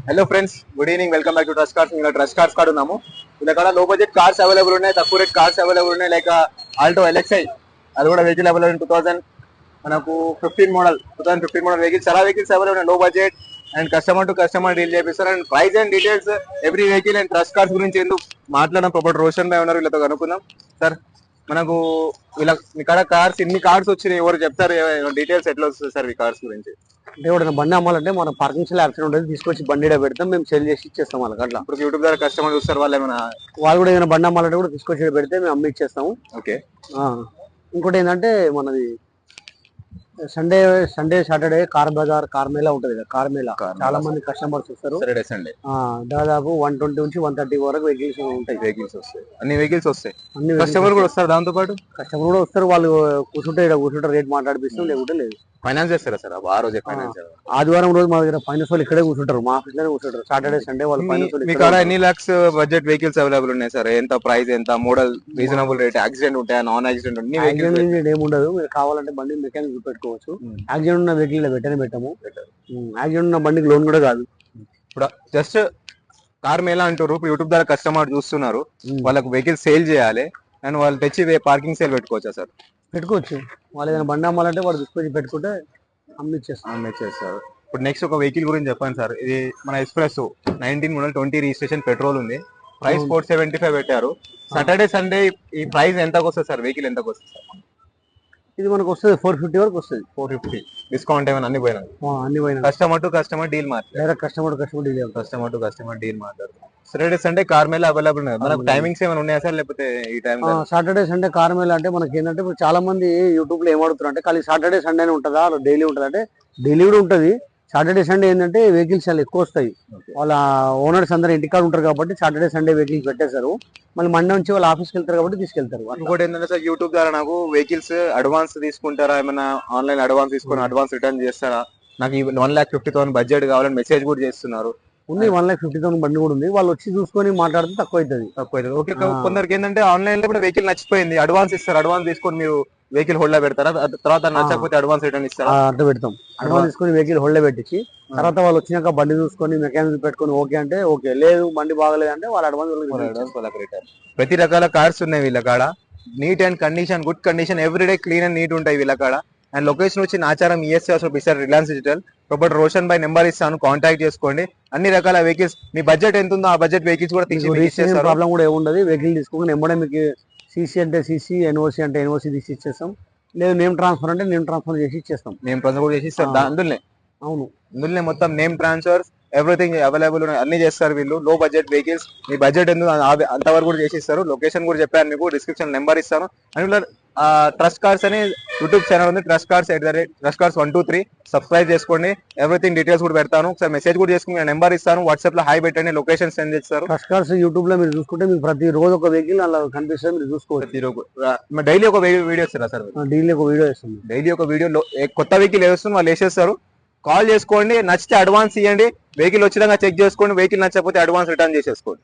Hello friends, good evening. Welcome back to Trust Cars. ఇలా Trust Cars కార్డు ఉన్నాము. ఇలా లో బడ్జెట్ కార్స్ అవైలబుల్ ఉన్నాయి, తక్కువ రేట్ కార్స్ అవైలబుల్ ఉన్నాయి. లైక్ ఆల్టో ఎల్ఎక్స్ఐ, అది కూడా వెహికల్ అవైలబుల్ 2000 మనకు 2015 మోడల్ వెహికల్, చాలా వెహికల్స్ అవైలబుల్ ఉన్నాయి. Low budget and customer to customer deal చేపిస్తారు. And price and details every vehicle and Trust Cars గురించి ఎందుకు మాట్లాడడం ప్రొపర్ రోషన్ భాయ్ ఉన్నారు, వీళ్ళతో కనుక్కుందాం. సార్, మనకు వీళ్ళ మీ కాడ కార్స్ ఇన్ని కార్స్ వచ్చినాయి, ఎవరు చెప్తారు డీటెయిల్స్ ఎట్లా వస్తుంది సార్ ఈ కార్స్ గురించి? అంటే ఎవరైనా బండి అమ్మాలంటే మన పార్కింగ్ సెల్ యాక్సిడెంట్ ఉంటుంది, తీసుకొచ్చి బండి పెడతాం, మేము సెల్ చేసి ఇచ్చేస్తాం వాళ్ళకి. అట్లా ఇప్పుడు యూట్యూబ్ ద్వారా కస్టమర్ చూస్తారు, వాళ్ళు ఏమైనా వాళ్ళు కూడా ఏదైనా బండి అమ్మాలంటే కూడా తీసుకొచ్చి పెడితే మేము అమ్మి ఇచ్చేస్తాము. ఓకే. ఇంకోటి ఏంటంటే మనది సండే సాటర్డే కార్ బజార్, కార్ మేళా ఉంటది కదా, కార్ మేళా చాలా మంది కస్టమర్స్ వస్తారు. సండే దాదాపు 120 నుంచి 130 వరకు వెహికల్స్ ఉంటాయి. అన్ని వెహికల్స్ వస్తాయి. కస్టమర్ కూడా వస్తారు, దాంతో పాటు కస్టమర్ కూడా వస్తారు. వాళ్ళు కూర్చుంటే రేట్ మాట్లాడిపిస్తాం, లేకుంటే లేదు. ఫైనాన్స్ చేస్తారా సార్? ఆ రోజే ఫైనాన్స్. ఆదివారం రోజు మా దగ్గర ఫైనాన్స్ వాళ్ళు ఇక్కడే కూర్చుంటారు, మా ఆఫీస్ లోనే కూర్చుంటారు. సాటర్డే సండే వాళ్ళు ఫైనాన్స్. మీ కాడ ఎన్ని లాక్స్ బడ్జెట్ వెహికల్స్ అవైలబుల్ ఉన్నాయి సార్? ఎంత ప్రైస్, ఎంత మోడల్, రీజనబుల్ రేట్, యాక్సిడెంట్ ఉంటాయా, నాన్ యాక్సిడెంట్? ఏముండదు. మీరు కావాలంటే బండి మెకానిక్ పెట్టుకోవచ్చు. యాక్సిడెంట్ ఉన్న వెహికల్ పెట్టము. యాక్సిడెంట్ ఉన్న బండికి లోన్ కూడా కాదు. ఇప్పుడు జస్ట్ కార్ మేళా అంటారు, యూట్యూబ్ ద్వారా కస్టమర్ చూస్తున్నారు, వాళ్ళకి వెహికల్ సేల్ చేయాలి అండ్ వాళ్ళు తెచ్చి పార్కింగ్ సేల్ పెట్టుకోవచ్చా సార్? పెట్టుకోవచ్చు. వాళ్ళు ఏదైనా బండి అమ్మాలంటే వాళ్ళు తీసుకొచ్చి పెట్టుకుంటే అమ్మిచ్చేస్తారు. ఇప్పుడు నెక్స్ట్ ఒక వెహికల్ గురించి చెప్పండి సార్. ఇది మన ఎక్స్ప్రెస్ 19 మోడల్ 20 రిజిస్ట్రేషన్ పెట్రోల్ ఉంది. ప్రైస్ 475 పెట్టారు. సాటర్డే సండే ఈ ప్రైస్ ఎంతకు వస్తుంది సార్? వెహికల్ ఎంతకు వస్తుంది సార్? ఇది మనకు వస్తుంది 450 వరకు వస్తుంది. 450 డిస్కౌంట్ ఏమైనా అన్ని పోయినా కస్టమర్ టు కస్టమర్ డీల్ మాట్లాడారు. కస్టమర్ టు కస్టమర్ డీల్ మాట్లాడుతారు. Saturday Sunday car Mela available ఉన్నాయి. మనకు టైమింగ్స్ ఏమైనా ఉన్నాయా సార్? లేకపోతే ఈ time Saturday Sunday car Mela అంటే మనకి ఏంటంటే ఇప్పుడు చాలా మంది యూట్యూబ్ లో ఏమడుతున్నారు అంటే ఖాళీ సాటర్డే సండే ఉంటుందా, డైలీ ఉంటుందా అంటే డైలీ కూడా ఉంటుంది. సాటర్డే సండే ఏంటంటే వెహికల్స్ చాలా ఎక్కువ వస్తాయి. వాళ్ళ ఓనర్స్ అందరూ ఇంటికాడ ఉంటారు కాబట్టి సాటర్డే సండే వెహికల్స్ పెట్టేశారు. మళ్ళీ మండే నుంచి వాళ్ళు ఆఫీస్కి వెళ్తారు కాబట్టి తీసుకెళ్తారు. ఇంకోటి ఏంటంటే సార్, యూట్యూబ్ ద్వారా నాకు వెహికల్స్ అడ్వాన్స్ తీసుకుంటారా, ఏమైనా ఆన్లైన్ అడ్వాన్స్ తీసుకుని అడ్వాన్స్ రిటర్న్ చేస్తారా? నాకు 1,50,000 బడ్జెట్ కావాలని మెసేజ్ కూడా చేస్తున్నారు. ఉంది 1,50,000 బండి కూడా ఉంది. వాళ్ళు వచ్చి చూసుకొని మాట్లాడితే తక్కువ అవుతుంది. ఓకే. కొందరికి ఏంటంటే ఆన్లైన్ లో కూడా వెహికల్ నచ్చిపోయింది, అడ్వాన్స్ ఇస్తారు. అడ్వాన్స్ తీసుకొని మీరు వెహికల్ హోల్డ్ లో పెడతారా? తర్వాత నచ్చకపోతే అడ్వాన్స్ రిటర్న్ ఇస్తారా? అట్లా పెడతాం. అడ్వాన్స్ తీసుకొని వెహికల్ హోల్డ్ లో పెట్టించి తర్వాత వాళ్ళు వచ్చినాక బండి చూసుకొని మెకానిక్ పెట్టుకొని ఓకే అంటే ఓకే, లేదు బండి బాగలేదు అంటే వాళ్ళ అడ్వాన్స్ రిటర్న్. ప్రతి రకాల కార్స్ ఉన్నాయి వీళ్ళ కాడ. Neat and condition, good condition, everyday clean and neat ఉంటాయి వీళ్ళ కాడ. అండ్ లొకేషన్ వచ్చి Nacharam ESC officer, Reliance digital. Proper Roshan బై నెంబర్ ఇస్తాను, కాంటాక్ట్ చేసుకోండి. అన్ని రకాల వెహికల్స్, మీ బడ్జెట్ ఎంత ఉందో ఆ బడ్జెట్ వెహికల్స్ కూడా తీసి ప్రాబ్లం కూడా ఏముండదు. వెహికల్ తీసుకుని ఎంబడే మీకు సీసీ అంటే సీసీ, ఎన్ఓసీ అంటే ఎన్ఓసీ తీసి ఇచ్చేస్తాం. లేదు నేమ్ ట్రాన్స్ఫర్ అంటే నేమ్ ట్రాన్స్ఫర్ చేసి ఇచ్చేస్తాం. నేమ్ ట్రాన్స్ఫర్ చేసి ఇస్తాం. అందులోనే మొత్తం నేమ్ ట్రాన్స్ఫర్ ఎవ్రీథింగ్ అవైలబుల్ అన్ని చేస్తారు వీళ్ళు. లో బడ్జెట్ వెహికల్స్, మీ బడ్జెట్ ఎందుకు అంతవరకు కూడా చేసి ఇస్తారు. లొకేషన్ కూడా చెప్పాను మీకు, డిస్క్రిప్షన్ నెంబర్ ఇస్తాను. అండ్ ట్రస్ట్ కార్స్ అని యూట్యూబ్ ఛానల్ ఉంది, ట్రస్ట్ కార్స్ @trustcars 123 సబ్స్క్రైబ్ చేసుకోండి. ఎవ్రీథింగ్ డీటెయిల్స్ కూడా పెడతాను. ఒకసారి మెసేజ్ కూడా చేసుకుని నెంబర్ ఇస్తాను, వాట్సాప్ లో హాయ్ పెట్టండి, లొకేషన్ సెండ్ చేస్తారు. ట్రస్ట్ కార్స్ యూట్యూబ్ లో మీరు చూసుకుంటే మీకు ప్రతి రోజు ఒక వెహికల్ అలా కనిపిస్తుంది, మీరు చూసుకోవచ్చు. డైలీ ఒక వీడియో ఇస్తారా సార్? డైలీ ఒక వీడియో ఇస్తుంది. డైలీ ఒక వీడియో కొత్త వెహికల్ వేస్తుంది, వాళ్ళు వేసేస్తారు. కాల్ చేసుకోండి, నచ్చితే అడ్వాన్స్ ఇవ్వండి. వెహికల్ వచ్చినాక చెక్ చేసుకోండి, వెహికల్ నచ్చకపోతే అడ్వాన్స్ రిటర్న్ చేసేసుకోండి.